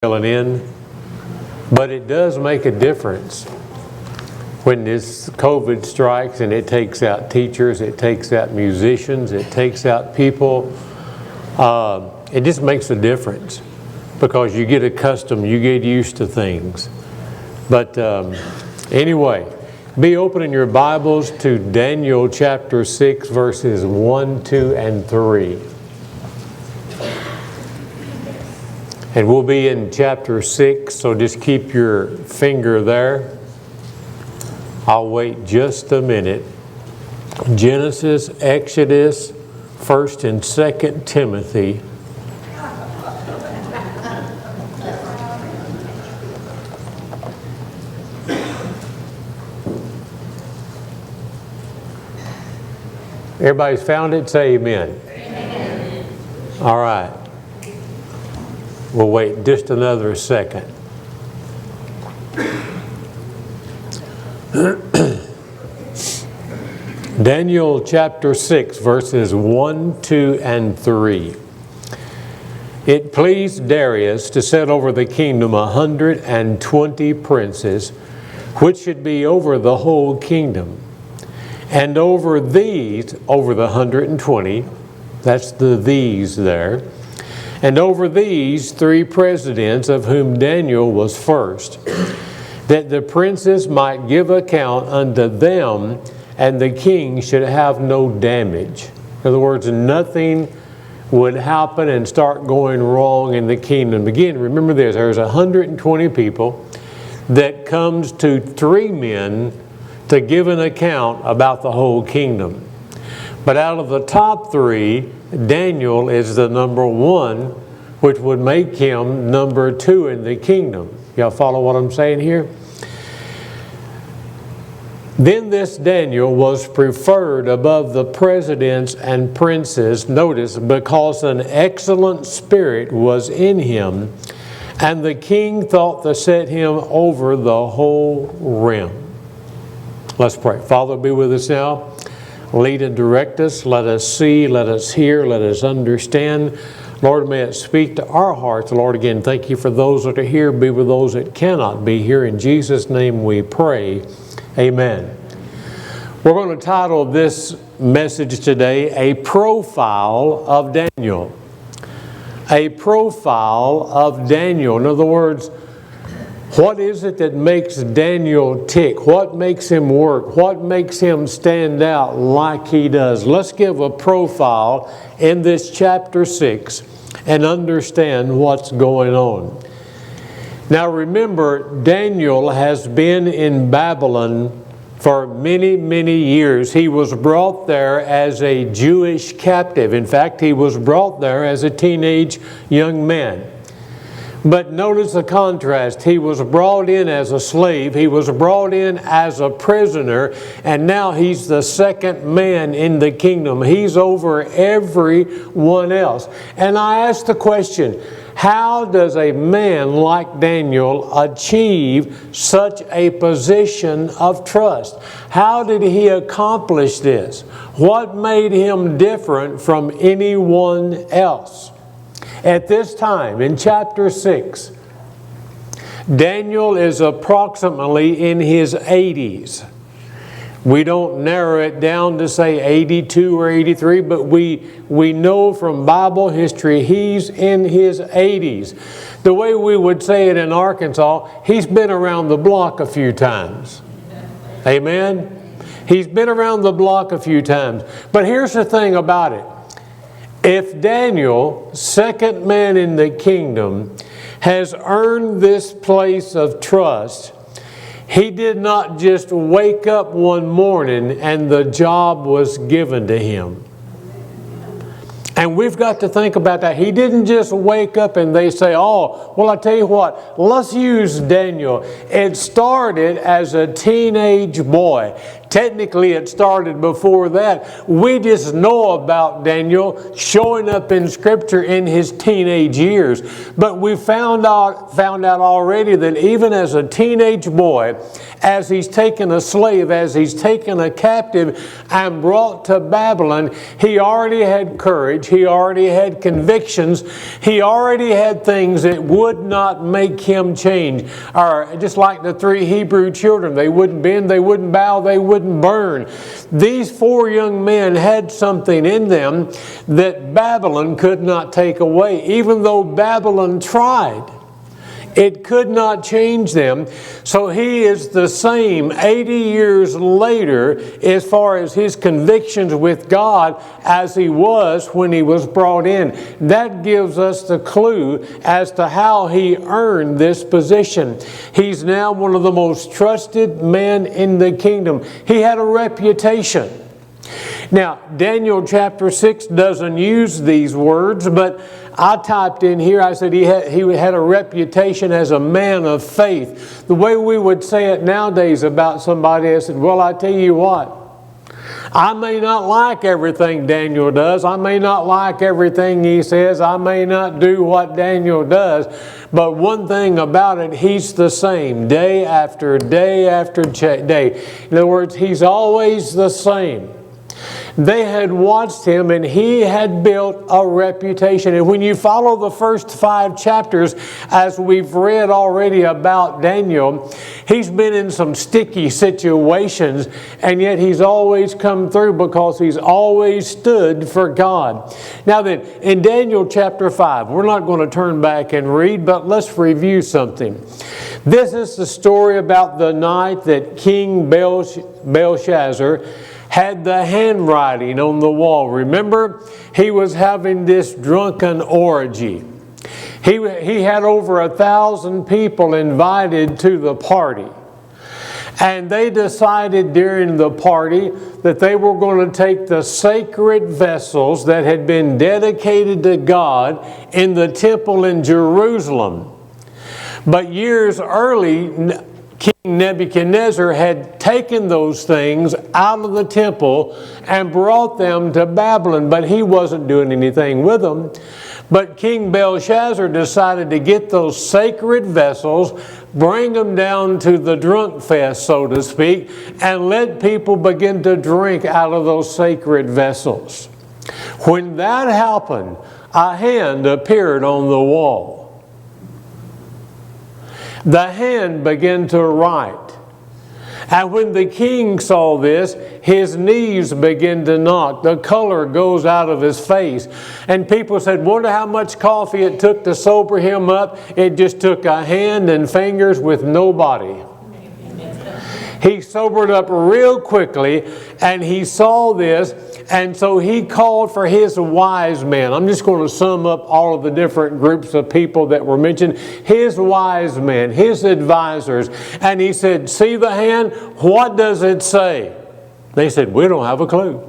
filling in, but it does make a difference when this COVID strikes and it takes out teachers, it takes out musicians, it takes out people. It just makes a difference because you get accustomed, you get used to things. But anyway, be opening your Bibles to Daniel chapter 6, verses 1, 2, and 3. And we'll be in chapter 6, so just keep your finger there. I'll wait just a minute. Genesis, Exodus, 1st and 2nd Timothy. Everybody's found it? Say amen. Amen. All right. We'll wait just another second. Daniel chapter 6, verses 1, 2, and 3. It pleased Darius to set over the kingdom 120 princes, which should be over the whole kingdom. And over these, over the 120, that's the these there, and over these 3 presidents, of whom Daniel was first, that the princes might give account unto them, and the king should have no damage. In other words, nothing would happen and start going wrong in the kingdom. Again, remember this, there's 120 people that comes to 3 men to give an account about the whole kingdom. But out of the top 3, Daniel is the number 1, which would make him number 2 in the kingdom. Y'all follow what I'm saying here? Then this Daniel was preferred above the presidents and princes, notice, because an excellent spirit was in him, and the king thought to set him over the whole realm. Let's pray. Father, be with us now. Lead and direct us. Let us see, let us hear, let us understand. Lord, may it speak to our hearts. Lord, again, thank you for those that are here. Be with those that cannot be here. In Jesus' name we pray. Amen. We're going to title this message today, A Profile of Daniel. A Profile of Daniel. In other words, what is it that makes Daniel tick? What makes him work? What makes him stand out like he does? Let's give a profile in this chapter 6 and understand what's going on. Now remember, Daniel has been in Babylon for many, many years. He was brought there as a Jewish captive. In fact, he was brought there as a teenage young man. But notice the contrast. He was brought in as a slave. He was brought in as a prisoner. And now he's the second man in the kingdom. He's over everyone else. And I ask the question, how does a man like Daniel achieve such a position of trust? How did he accomplish this? What made him different from anyone else? At this time, in chapter 6, Daniel is approximately in his 80s. We don't narrow it down to say 82 or 83, but we know from Bible history he's in his 80s. The way we would say it in Arkansas, he's been around the block a few times. Amen? He's been around the block a few times. But here's the thing about it. If Daniel, second man in the kingdom, has earned this place of trust, he did not just wake up one morning and the job was given to him. And we've got to think about that. He didn't just wake up and they say, oh, well, I tell you what, let's use Daniel. It started as a teenage boy. Technically, it started before that. We just know about Daniel showing up in Scripture in his teenage years. But we found out already that even as a teenage boy, as he's taken a slave, as he's taken a captive and brought to Babylon, he already had courage. courage. He already had convictions. He already had things that would not make him change. Or just like the 3 Hebrew children, they wouldn't bend, they wouldn't bow, they wouldn't burn. These 4 young men had something in them that Babylon could not take away, even though Babylon tried. It could not change them. So he is the same 80 years later as far as his convictions with God as he was when he was brought in. That gives us the clue as to how he earned this position. He's now one of the most trusted men in the kingdom. He had a reputation. Now, Daniel chapter 6 doesn't use these words, but I typed in here, I said he had a reputation as a man of faith. The way we would say it nowadays about somebody, I said, well, I tell you what, I may not like everything Daniel does. I may not like everything he says. I may not do what Daniel does. But one thing about it, he's the same day after day after day. In other words, he's always the same. They had watched him and he had built a reputation. And when you follow the first 5 chapters, as we've read already about Daniel, he's been in some sticky situations, and yet he's always come through because he's always stood for God. Now then, in Daniel chapter 5, we're not going to turn back and read, but let's review something. This is the story about the night that King Belshazzar had the handwriting on the wall. Remember, he was having this drunken orgy. He had over 1,000 people invited to the party. And they decided during the party that they were going to take the sacred vessels that had been dedicated to God in the temple in Jerusalem. But years early, King Nebuchadnezzar had taken those things out of the temple and brought them to Babylon, but he wasn't doing anything with them. But King Belshazzar decided to get those sacred vessels, bring them down to the drunk fest, so to speak, and let people begin to drink out of those sacred vessels. When that happened, a hand appeared on the wall. The hand began to write. And when the king saw this, his knees began to knock. The color goes out of his face. And people said, wonder how much coffee it took to sober him up. It just took a hand and fingers with no body. He sobered up real quickly, and he saw this, and so he called for his wise men. I'm just going to sum up all of the different groups of people that were mentioned. His wise men, his advisors. And he said, see the hand? What does it say? They said, we don't have a clue.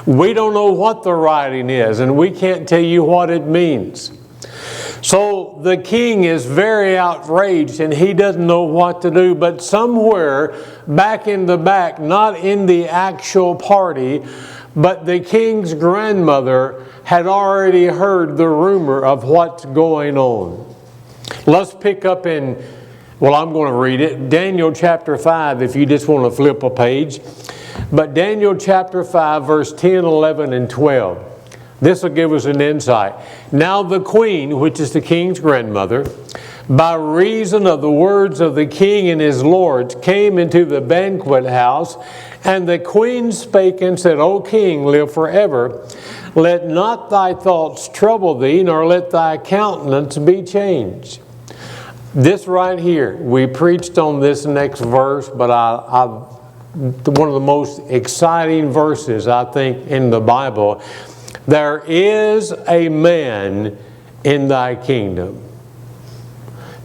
We don't know what the writing is, and we can't tell you what it means. So the king is very outraged, and he doesn't know what to do. But somewhere back in the back, not in the actual party, but the king's grandmother had already heard the rumor of what's going on. Let's pick up in, well, I'm going to read it, Daniel chapter 5, if you just want to flip a page. But Daniel chapter 5, verse 10, 11, and 12. This will give us an insight. Now the queen, which is the king's grandmother, by reason of the words of the king and his lords, came into the banquet house, and the queen spake and said, O king, live forever. Let not thy thoughts trouble thee, nor let thy countenance be changed. This right here, we preached on this next verse, but one of the most exciting verses, I think, in the Bible. There is a man in thy kingdom.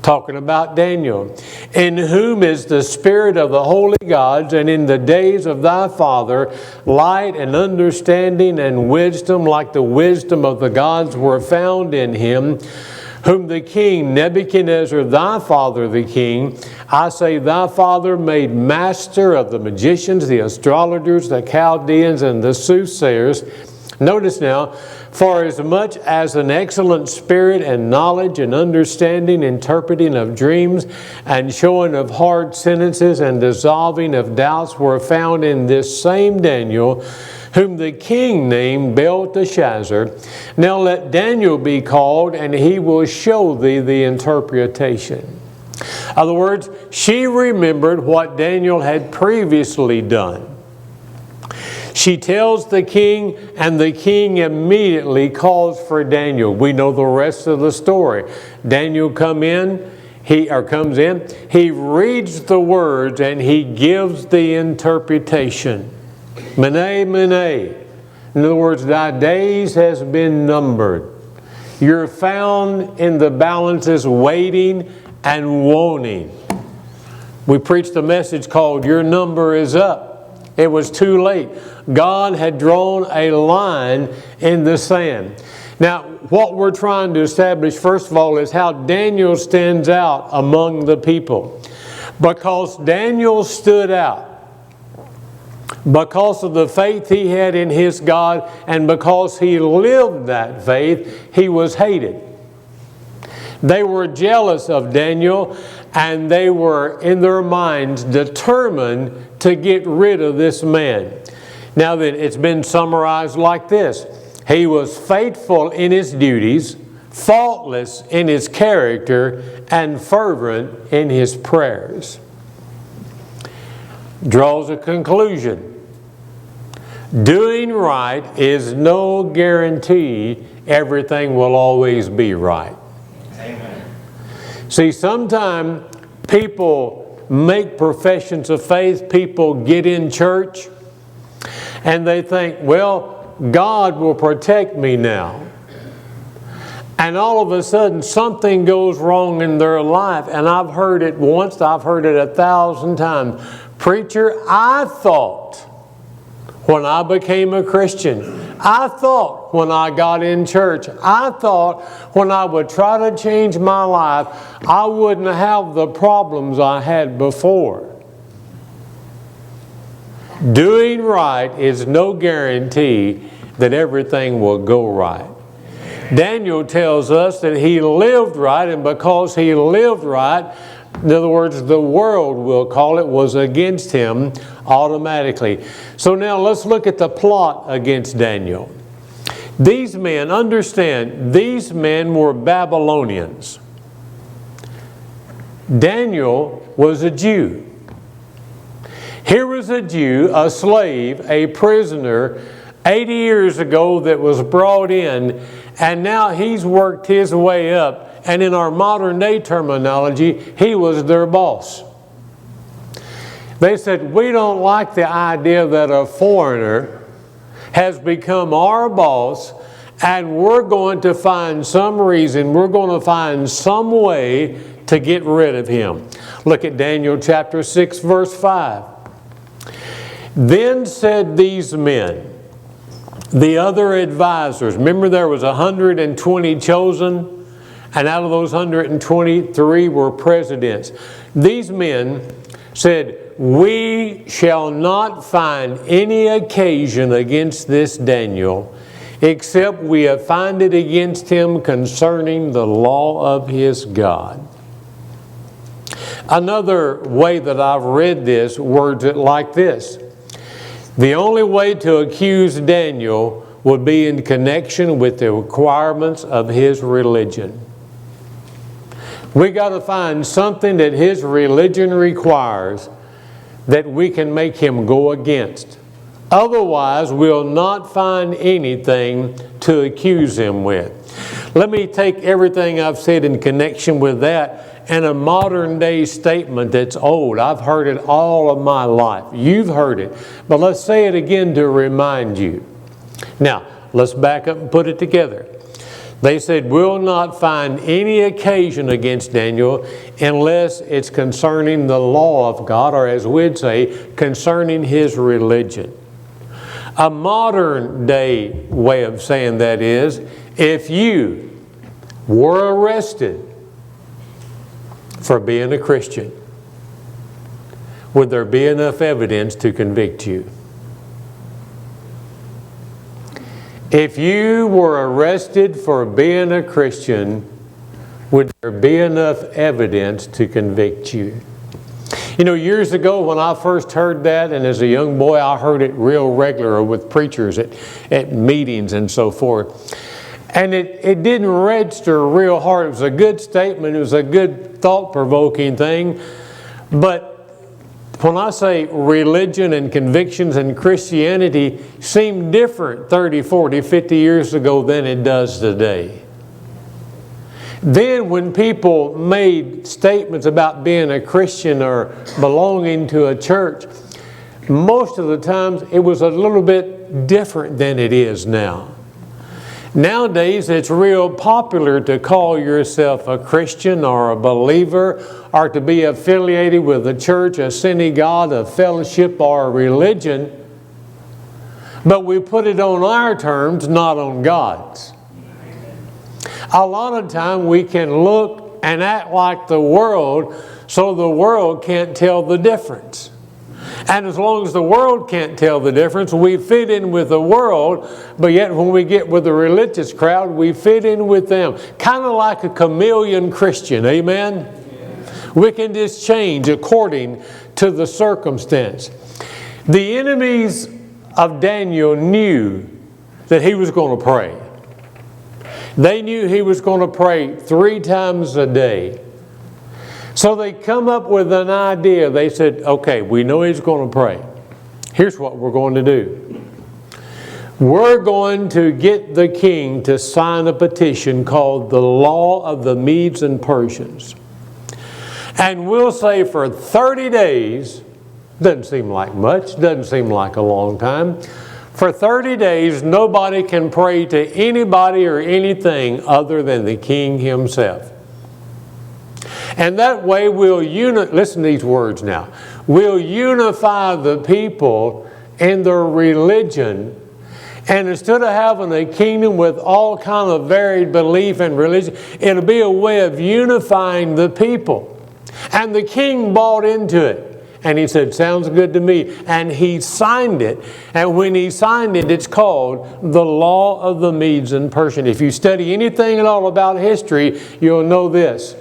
Talking about Daniel. In whom is the spirit of the holy gods, and in the days of thy father, light and understanding and wisdom, like the wisdom of the gods, were found in him, whom the king Nebuchadnezzar, thy father the king, I say thy father, made master of the magicians, the astrologers, the Chaldeans, and the soothsayers. Notice now, for as much as an excellent spirit and knowledge and understanding, interpreting of dreams and showing of hard sentences and dissolving of doubts were found in this same Daniel, whom the king named Belteshazzar. Now let Daniel be called, and he will show thee the interpretation. In other words, she remembered what Daniel had previously done. She tells the king, and the king immediately calls for Daniel. We know the rest of the story. Daniel comes in, he reads the words, and he gives the interpretation. Mene, mene. In other words, thy days has been numbered. You're found in the balances waiting and wanting. We preached a message called Your Number is Up. It was too late. God had drawn a line in the sand. Now, what we're trying to establish, first of all, is how Daniel stands out among the people. Because Daniel stood out, because of the faith he had in his God, and because he lived that faith, he was hated. They were jealous of Daniel, and they were, in their minds, determined to get rid of this man. Now then, it's been summarized like this. He was faithful in his duties, faultless in his character, and fervent in his prayers. Draws a conclusion. Doing right is no guarantee everything will always be right. Amen. See, sometimes people make professions of faith, people get in church, and they think, well, God will protect me now. And all of a sudden, something goes wrong in their life. And I've heard it once, I've heard it 1,000 times. Preacher, I thought when I became a Christian, I thought when I got in church, I thought when I would try to change my life, I wouldn't have the problems I had before. Doing right is no guarantee that everything will go right. Daniel tells us that he lived right, and because he lived right, in other words, the world, we'll call it, was against him automatically. So now let's look at the plot against Daniel. These men, understand, these men were Babylonians. Daniel was a Jew. Here was a Jew, a slave, a prisoner, 80 years ago that was brought in, and now he's worked his way up. And in our modern day terminology, he was their boss. They said, we don't like the idea that a foreigner has become our boss, and we're going to find some reason, we're going to find some way to get rid of him. Look at Daniel chapter 6, verse 5. Then said these men, the other advisors, remember there was 120 chosen, and out of those 123 were presidents. These men said, we shall not find any occasion against this Daniel, except we have found it against him concerning the law of his God. Another way that I've read this words it like this. The only way to accuse Daniel would be in connection with the requirements of his religion. We got to find something that his religion requires that we can make him go against. Otherwise, we'll not find anything to accuse him with. Let me take everything I've said in connection with that and a modern day statement that's old. I've heard it all of my life. You've heard it. But let's say it again to remind you. Now, let's back up and put it together. They said, we'll not find any occasion against Daniel unless it's concerning the law of God, or as we'd say, concerning his religion. A modern day way of saying that is, if you were arrested for being a Christian, would there be enough evidence to convict you? If you were arrested for being a Christian, would there be enough evidence to convict you? You know, years ago when I first heard that, and as a young boy I heard it real regular with preachers at meetings and so forth. And it didn't register real hard. It was a good statement. It was a good thought-provoking thing. But when I say religion and convictions and Christianity seemed different 30, 40, 50 years ago than it does today. Then when people made statements about being a Christian or belonging to a church, most of the times it was a little bit different than it is now. Nowadays it's real popular to call yourself a Christian or a believer or to be affiliated with a church, a synagogue, a fellowship, or a religion. But we put it on our terms, not on God's. A lot of time we can look and act like the world so the world can't tell the difference. And as long as the world can't tell the difference, we fit in with the world, but yet when we get with the religious crowd, we fit in with them. Kind of like a chameleon Christian, amen? Yes. We can just change according to the circumstance. The enemies of Daniel knew that he was going to pray. They knew he was going to pray 3 times a day. So they come up with an idea. They said, okay, we know he's going to pray. Here's what we're going to do. We're going to get the king to sign a petition called the Law of the Medes and Persians. And we'll say for 30 days, doesn't seem like much, doesn't seem like a long time. For 30 days, nobody can pray to anybody or anything other than the king himself. And that way we'll listen to these words now. We'll unify the people in their religion. And instead of having a kingdom with all kind of varied belief and religion, it'll be a way of unifying the people. And the king bought into it. And he said, sounds good to me. And he signed it. And when he signed it, it's called the Law of the Medes and Persians. If you study anything at all about history, you'll know this.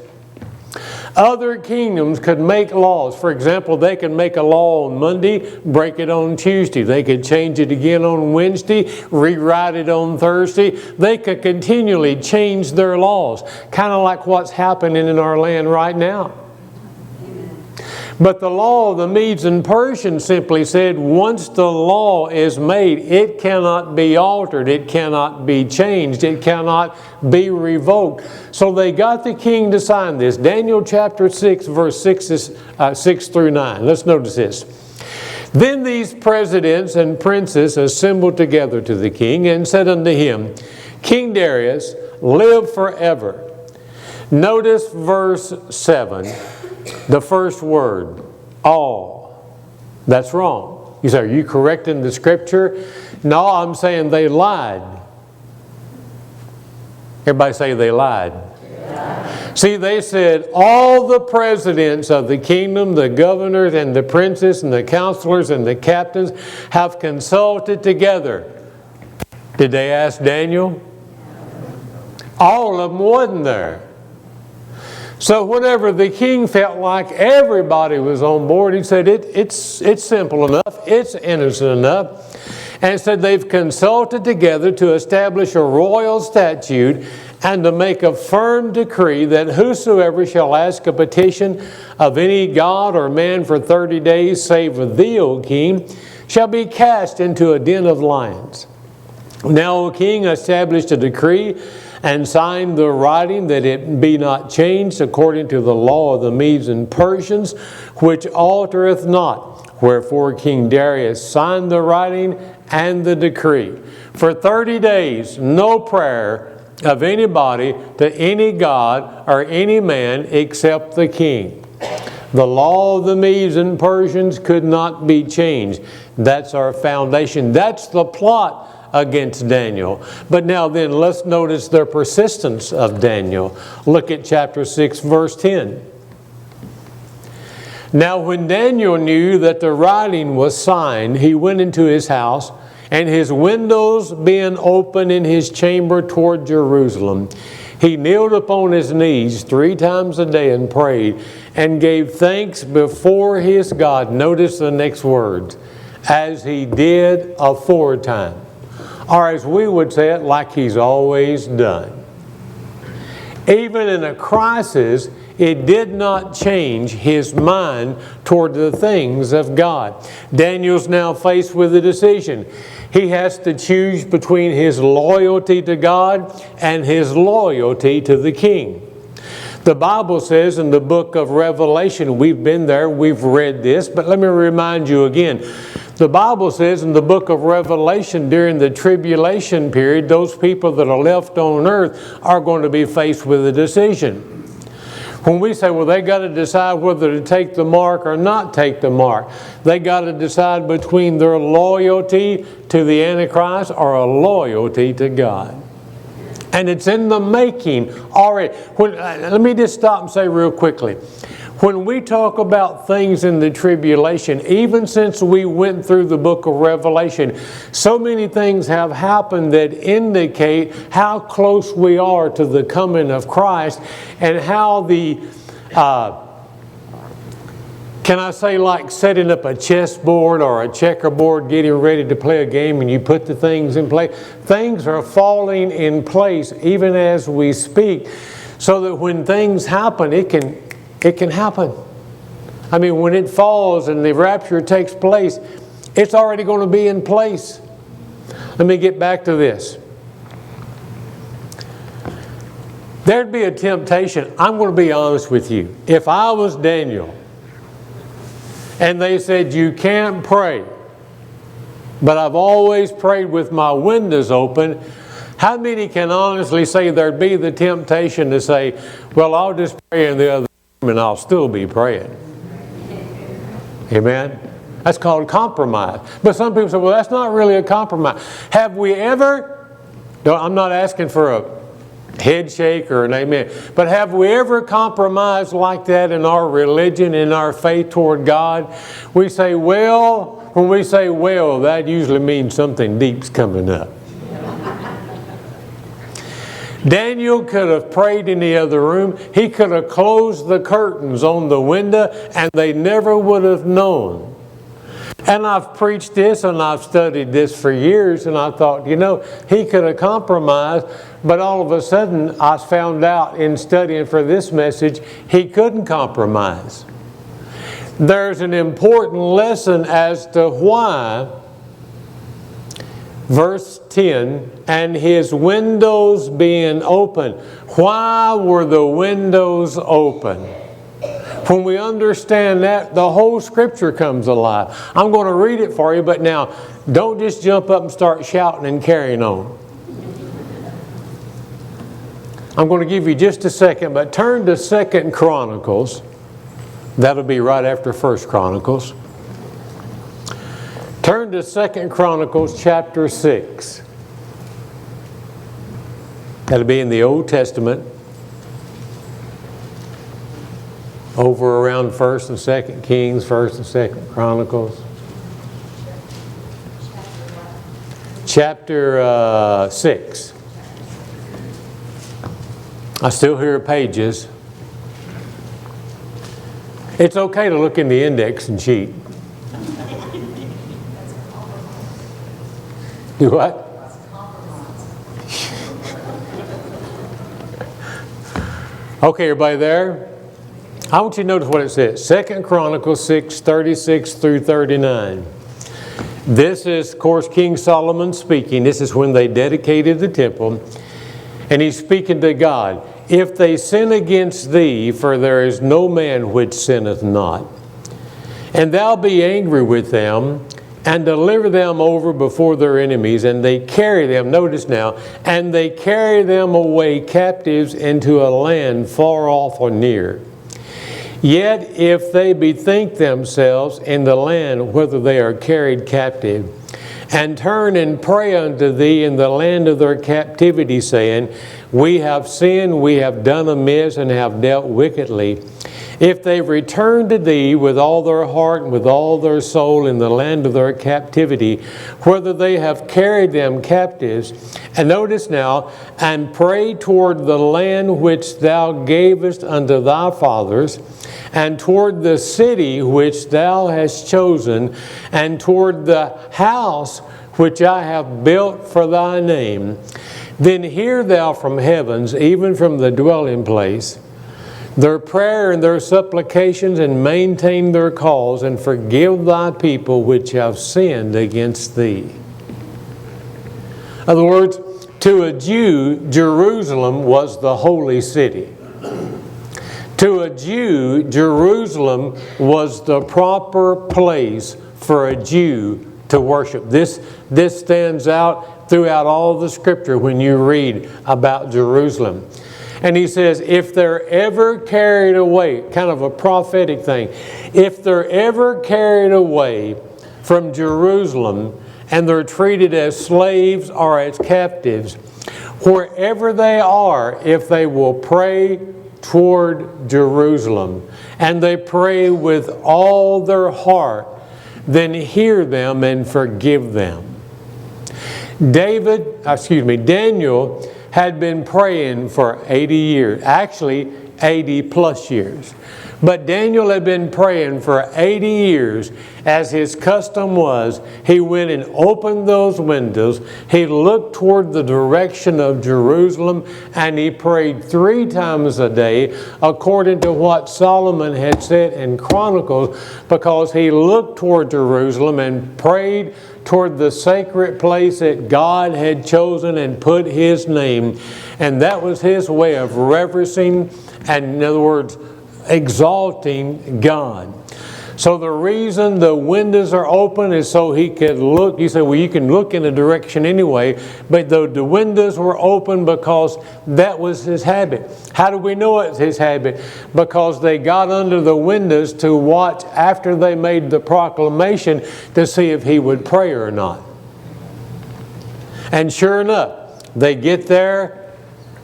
Other kingdoms could make laws. For example, they could make a law on Monday, break it on Tuesday. They could change it again on Wednesday, rewrite it on Thursday. They could continually change their laws, kind of like what's happening in our land right now. But the law of the Medes and Persians simply said, once the law is made, it cannot be altered, it cannot be changed, it cannot be revoked. So they got the king to sign this. Daniel chapter 6, verse 6 through 9. Let's notice this. Then these presidents and princes assembled together to the king and said unto him, King Darius, live forever. Notice verse 7. The first word, all. That's wrong. You say, are you correcting the scripture? No, I'm saying they lied. Everybody say they lied. Yeah. See, they said all the presidents of the kingdom, the governors and the princes and the counselors and the captains have consulted together. Did they ask Daniel? All of them wasn't there. So whenever the king felt like everybody was on board, he said, it's simple enough, it's innocent enough. And said they've consulted together to establish a royal statute and to make a firm decree that whosoever shall ask a petition of any god or man for 30 days, save of thee, O king, shall be cast into a den of lions. Now, O king, established a decree and signed the writing that it be not changed according to the law of the Medes and Persians, which altereth not. Wherefore King Darius signed the writing and the decree. For 30 days, no prayer of anybody to any god or any man except the king. The law of the Medes and Persians could not be changed. That's our foundation. That's the plot against Daniel. But now then, let's notice the persistence of Daniel. Look at chapter 6, verse 10. Now when Daniel knew that the writing was signed, he went into his house, and his windows being open in his chamber toward Jerusalem, He kneeled upon his knees 3 times a day and prayed and gave thanks before his God. Notice the next words. As he did aforetime. Or as we would say it, like he's always done. Even in a crisis, it did not change his mind toward the things of God. Daniel's now faced with a decision. He has to choose between his loyalty to God and his loyalty to the king. The Bible says in the book of Revelation, we've been there, we've read this, but let me remind you again. The Bible says in the book of Revelation, during the tribulation period, those people that are left on earth are going to be faced with a decision. When we say, well, they got to decide whether to take the mark or not take the mark. They got to decide between their loyalty to the Antichrist or a loyalty to God. And it's in the making already. Let me just stop and say real quickly. When we talk about things in the tribulation, even since we went through the book of Revelation, so many things have happened that indicate how close we are to the coming of Christ and how the, can I say, like setting up a chessboard or a checkerboard, getting ready to play a game and you put the things in place. Things are falling in place even as we speak, so that when things happen, it can happen. I mean, when it falls and the rapture takes place, it's already going to be in place. Let me get back to this. There'd be a temptation. I'm going to be honest with you. If I was Daniel and they said, you can't pray, but I've always prayed with my windows open, how many can honestly say there'd be the temptation to say, well, I'll just pray in the other and I'll still be praying? Amen? That's called compromise. But some people say, well, that's not really a compromise. Have we ever, I'm not asking for a head shake or an amen, but have we ever compromised like that in our religion, in our faith toward God? We say, well, when we say well, that usually means something deep's coming up. Daniel could have prayed in the other room. He could have closed the curtains on the window and they never would have known. And I've preached this and I've studied this for years, and I thought, he could have compromised, but all of a sudden I found out in studying for this message, he couldn't compromise. There's an important lesson as to why. Verse 10, and his windows being open. Why were the windows open? When we understand that, the whole Scripture comes alive. I'm going to read it for you, but now, don't just jump up and start shouting and carrying on. I'm going to give you just a second, but turn to 2 Chronicles. That'll be right after 1 Chronicles. Turn to 2 Chronicles chapter 6. That'll be in the Old Testament. Over around 1st and 2nd Kings, 1st and 2nd Chronicles. Chapter 6. I still hear pages. It's okay to look in the index and cheat. Do what? Okay, everybody there? I want you to notice what it says. 2 Chronicles 6, 36 through 39. This is, of course, King Solomon speaking. This is when they dedicated the temple. And he's speaking to God. If they sin against thee, for there is no man which sinneth not, and thou be angry with them, and deliver them over before their enemies, and they carry them, notice now, and they carry them away captives into a land far off or near. Yet if they bethink themselves in the land whither they are carried captive, and turn and pray unto thee in the land of their captivity, saying, we have sinned, we have done amiss, and have dealt wickedly, if they return to thee with all their heart and with all their soul in the land of their captivity, whether they have carried them captives, and notice now, and pray toward the land which thou gavest unto thy fathers, and toward the city which thou hast chosen, and toward the house which I have built for thy name, then hear thou from heavens, even from the dwelling place, their prayer and their supplications, and maintain their cause, and forgive thy people which have sinned against thee. In other words, to a Jew, Jerusalem was the holy city. To a Jew, Jerusalem was the proper place for a Jew to worship. This stands out throughout all the Scripture when you read about Jerusalem. And he says, if they're ever carried away, kind of a prophetic thing, if they're ever carried away from Jerusalem and they're treated as slaves or as captives, wherever they are, if they will pray toward Jerusalem and they pray with all their heart, then hear them and forgive them. Daniel had been praying for 80 years, actually 80 plus years. But Daniel had been praying for 80 years. As his custom was, he went and opened those windows. He looked toward the direction of Jerusalem, and he prayed 3 times a day, according to what Solomon had said in Chronicles, because he looked toward Jerusalem and prayed toward the sacred place that God had chosen and put His name. And that was his way of reverencing, and in other words, exalting God. So the reason the windows are open is so he could look. You say, well, you can look in a direction anyway. But the windows were open because that was his habit. How do we know it's his habit? Because they got under the windows to watch after they made the proclamation to see if he would pray or not. And sure enough, they get there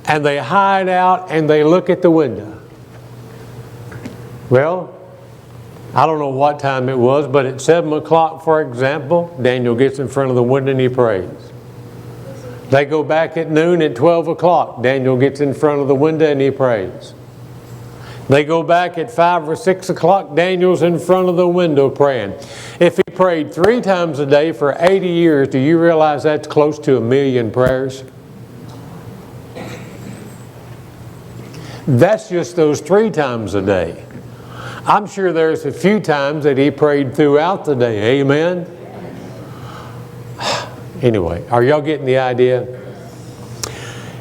and they hide out and they look at the window. Well, I don't know what time it was, but at 7 o'clock, for example, Daniel gets in front of the window and he prays. They go back at noon at 12 o'clock. Daniel gets in front of the window and he prays. They go back at 5 or 6 o'clock. Daniel's in front of the window praying. If he prayed 3 times a day for 80 years, do you realize that's close to 1 million prayers? That's just those 3 times a day. I'm sure there's a few times that he prayed throughout the day. Amen? Anyway, are y'all getting the idea?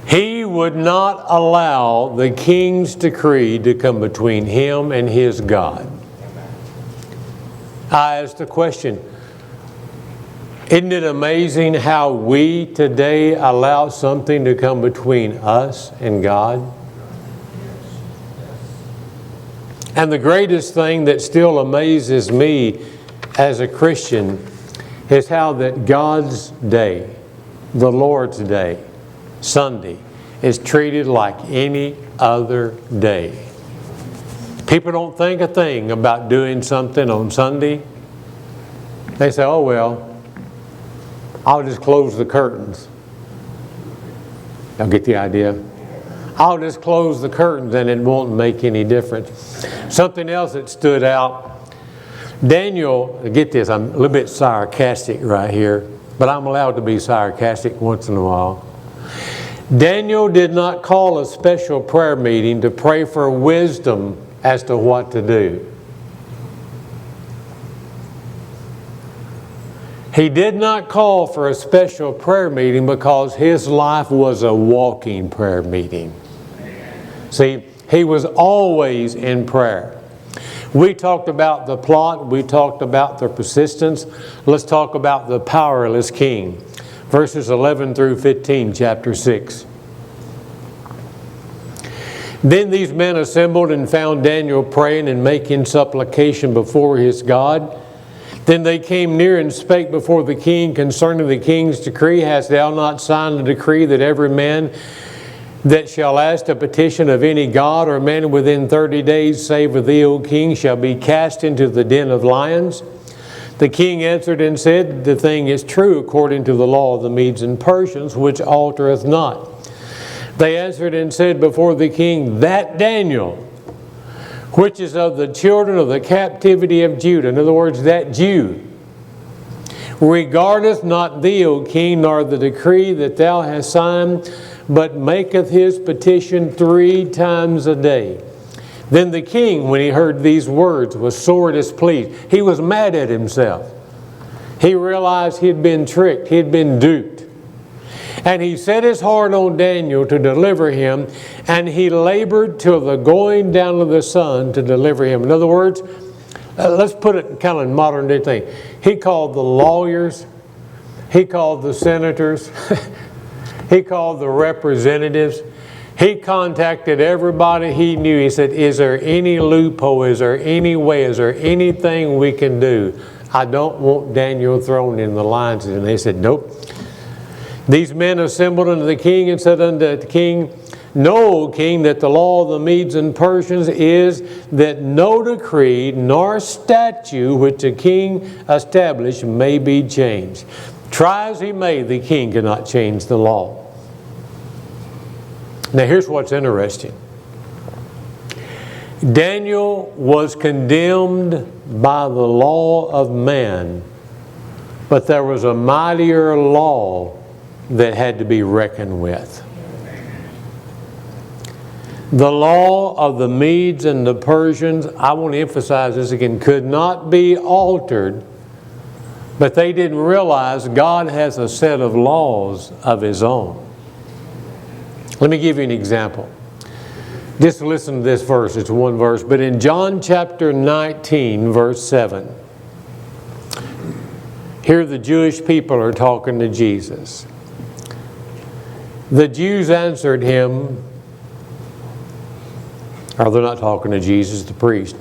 He would not allow the king's decree to come between him and his God. I asked the question, isn't it amazing how we today allow something to come between us and God? And the greatest thing that still amazes me as a Christian is how that God's day, the Lord's day, Sunday, is treated like any other day. People don't think a thing about doing something on Sunday. They say, oh well, I'll just close the curtains. Y'all get the idea? I'll just close the curtains and it won't make any difference. Something else that stood out, Daniel, get this, I'm a little bit sarcastic right here, but I'm allowed to be sarcastic once in a while. Daniel did not call a special prayer meeting to pray for wisdom as to what to do. He did not call for a special prayer meeting because his life was a walking prayer meeting. See, he was always in prayer. We talked about the plot. We talked about the persistence. Let's talk about the powerless king. Verses 11 through 15, chapter 6. Then these men assembled and found Daniel praying and making supplication before his God. Then they came near and spake before the king concerning the king's decree. Hast thou not signed a decree that every man that shall ask a petition of any god or man within 30 days, save with thee, O king, shall be cast into the den of lions. The king answered and said, the thing is true according to the law of the Medes and Persians, which altereth not. They answered and said before the king, that Daniel, which is of the children of the captivity of Judah, in other words, that Jew, regardeth not thee, O king, nor the decree that thou hast signed, but maketh his petition 3 times a day. Then the king, when he heard these words, was sore displeased. He was mad at himself. He realized he had been tricked. He had been duped. And he set his heart on Daniel to deliver him, and he labored till the going down of the sun to deliver him. In other words, let's put it kind of in modern day thing. He called the lawyers. He called the senators. He called the representatives. He contacted everybody he knew. He said, is there any loophole? Is there any way? Is there anything we can do? I don't want Daniel thrown in the lions. And they said, nope. These men assembled unto the king and said unto the king, know, O king, that the law of the Medes and Persians is that no decree nor statute which the king established may be changed. Try as he may, the king cannot change the law. Now here's what's interesting. Daniel was condemned by the law of man, but there was a mightier law that had to be reckoned with. The law of the Medes and the Persians, I want to emphasize this again, could not be altered, but they didn't realize God has a set of laws of His own. Let me give you an example. Just listen to this verse. It's one verse. But in John chapter 19, verse 7, here the Jewish people are talking to Jesus. The Jews answered him, or they're not talking to Jesus, the priest.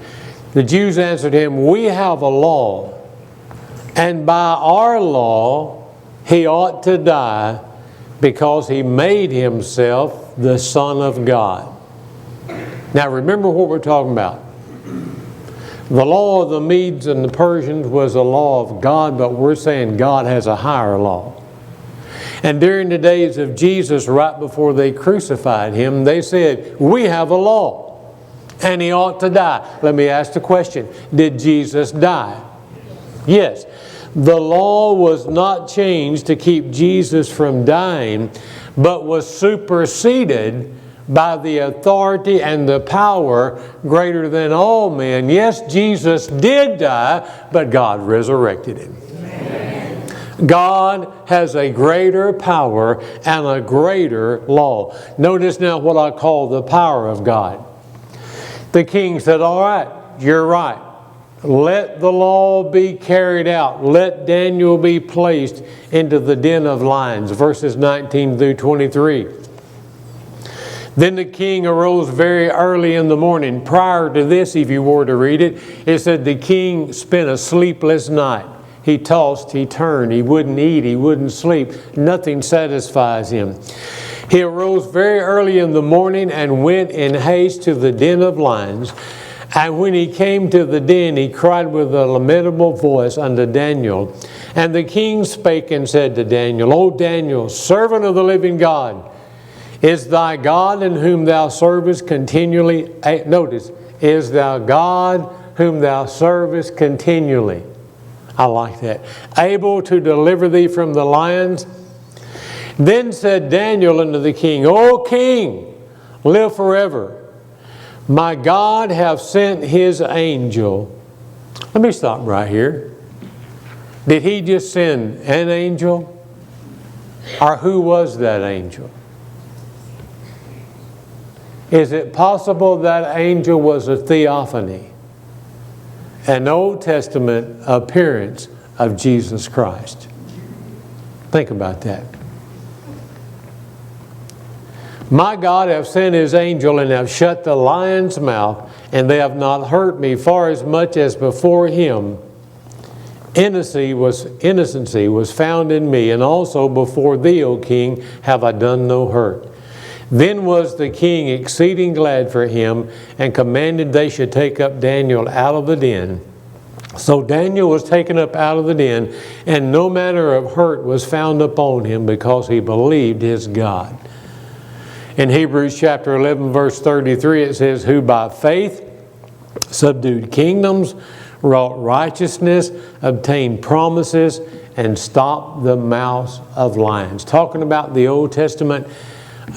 The Jews answered him, we have a law, and by our law he ought to die because he made himself the Son of God. Now remember what we're talking about. The law of the Medes and the Persians was a law of God, but we're saying God has a higher law. And during the days of Jesus, right before they crucified him, they said, we have a law, and he ought to die. Let me ask the question, did Jesus die? Yes. The law was not changed to keep Jesus from dying, but was superseded by the authority and the power greater than all men. Yes, Jesus did die, but God resurrected him. God has a greater power and a greater law. Notice now what I call the power of God. The king said, all right, you're right. Let the law be carried out. Let Daniel be placed into the den of lions. Verses 19 through 23. Then the king arose very early in the morning. Prior to this, if you were to read it, it said the king spent a sleepless night. He tossed, he turned, he wouldn't eat, he wouldn't sleep. Nothing satisfies him. He arose very early in the morning and went in haste to the den of lions. And when he came to the den, he cried with a lamentable voice unto Daniel. And the king spake and said to Daniel, O Daniel, servant of the living God, is thy God in whom thou servest continually, notice, is thou God whom thou servest continually. I like that. Able to deliver thee from the lions? Then said Daniel unto the king, O king, live forever. My God hath sent his angel. Let me stop right here. Did he just send an angel? Or who was that angel? Is it possible that angel was a theophany? An Old Testament appearance of Jesus Christ. Think about that. My God hath sent his angel and hath shut the lion's mouth, and they have not hurt me, for as much as before him innocency was found in me, and also before thee, O king, have I done no hurt. Then was the king exceeding glad for him, and commanded they should take up Daniel out of the den. So Daniel was taken up out of the den, and no manner of hurt was found upon him, because he believed his God. In Hebrews chapter 11, verse 33, it says, who by faith subdued kingdoms, wrought righteousness, obtained promises, and stopped the mouths of lions. Talking about the Old Testament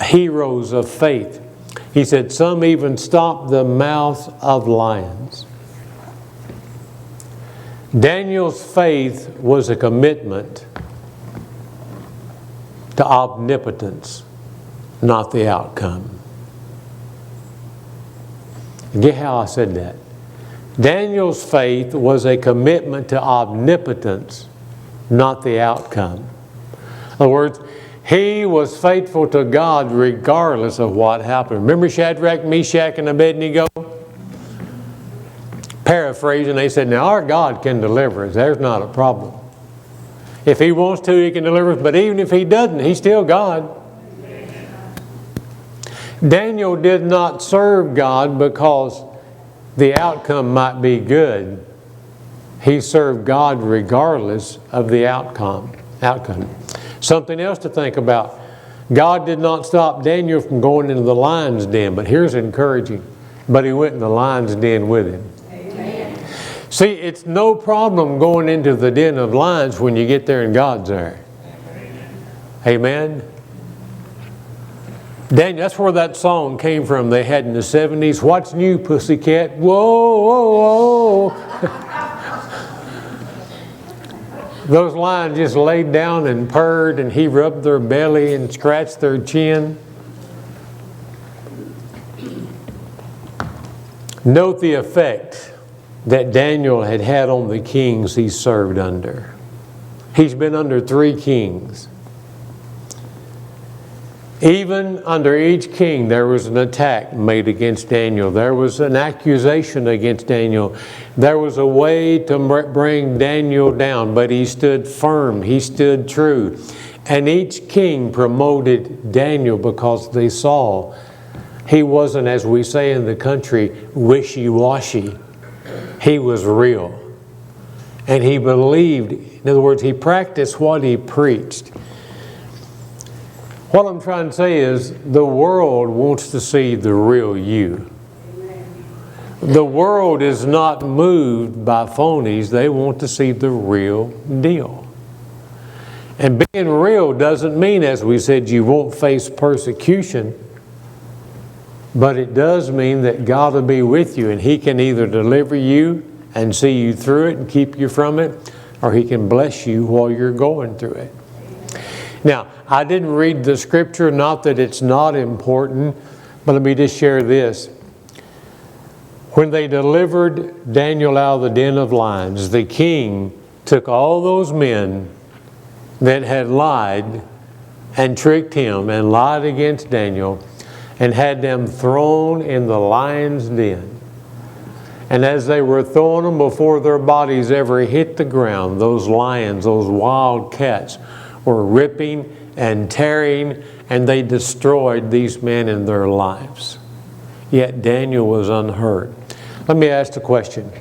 heroes of faith. He said some even stopped the mouths of lions. Daniel's faith was a commitment to omnipotence, not the outcome. Get how I said that? Daniel's faith was a commitment to omnipotence, not the outcome. In other words, he was faithful to God regardless of what happened. Remember Shadrach, Meshach, and Abednego? Paraphrasing, they said, now our God can deliver us. There's not a problem. If He wants to, He can deliver us. But even if He doesn't, He's still God. Daniel did not serve God because the outcome might be good. He served God regardless of the outcome. Something else to think about. God did not stop Daniel from going into the lion's den, but here's encouraging. But he went in the lion's den with him. Amen. See, it's no problem going into the den of lions when you get there and God's there. Amen. Daniel, that's where that song came from they had in the 70s. What's new, pussycat? Whoa, whoa, whoa. Those lions just laid down and purred, and he rubbed their belly and scratched their chin. Note the effect that Daniel had had on the kings he served under. He's been under 3 kings. Even under each king, there was an attack made against Daniel. There was an accusation against Daniel. There was a way to bring Daniel down, but he stood firm. He stood true. And each king promoted Daniel because they saw he wasn't, as we say in the country, wishy-washy. He was real. And he believed, in other words, he practiced what he preached. What I'm trying to say is the world wants to see the real you. The world is not moved by phonies. They want to see the real deal. And being real doesn't mean, as we said, you won't face persecution. But it does mean that God will be with you, and He can either deliver you and see you through it and keep you from it, or He can bless you while you're going through it. Now, I didn't read the scripture, not that it's not important, but let me just share this. When they delivered Daniel out of the den of lions, the king took all those men that had lied and tricked him and lied against Daniel and had them thrown in the lion's den. And as they were throwing them, before their bodies ever hit the ground, those lions, those wild cats, were ripping and tearing, and they destroyed these men in their lives. Yet Daniel was unhurt. Let me ask the question.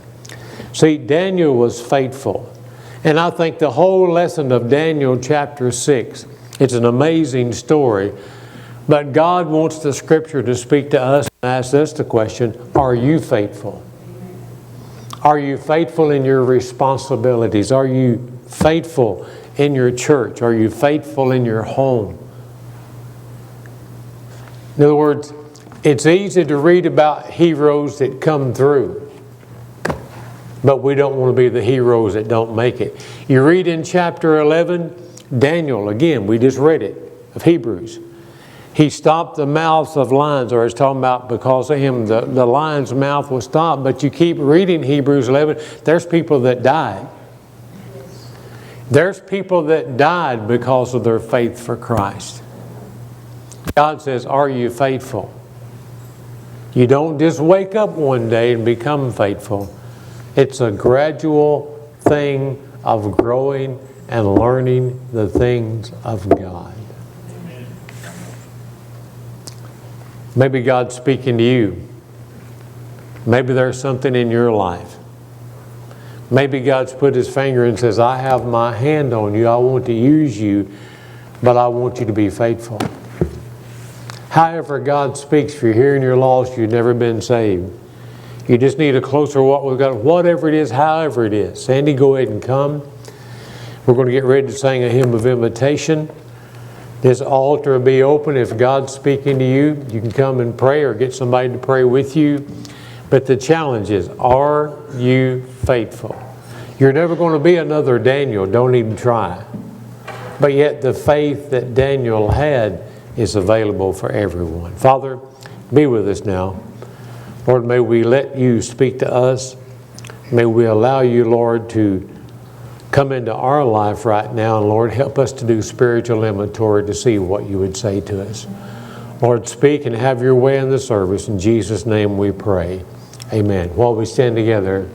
See, Daniel was faithful. And I think the whole lesson of Daniel chapter 6, it's an amazing story. But God wants the scripture to speak to us and ask us the question, are you faithful? Are you faithful in your responsibilities? Are you faithful in your church? Are you faithful in your home? In other words, it's easy to read about heroes that come through, but we don't want to be the heroes that don't make it. You read in chapter 11, Daniel, again, we just read it, of Hebrews. He stopped the mouths of lions, or it's talking about because of him, the lion's mouth was stopped. But you keep reading Hebrews 11, there's people that died. There's people that died because of their faith for Christ. God says, are you faithful? You don't just wake up one day and become faithful. It's a gradual thing of growing and learning the things of God. Maybe God's speaking to you. Maybe there's something in your life. Maybe God's put His finger and says, I have my hand on you. I want to use you, but I want you to be faithful. However God speaks, if you're here and you're lost, you've never been saved. You just need a closer walk with God. Whatever it is, however it is. Sandy, go ahead and come. We're going to get ready to sing a hymn of invitation. This altar will be open. If God's speaking to you, you can come and pray or get somebody to pray with you. But the challenge is, are you faithful? You're never going to be another Daniel. Don't even try. But yet the faith that Daniel had is available for everyone. Father, be with us now. Lord, may we let you speak to us. May we allow you, Lord, to come into our life right now. And Lord, help us to do spiritual inventory to see what you would say to us. Lord, speak and have your way in the service. In Jesus' name we pray. Amen. While we stand together.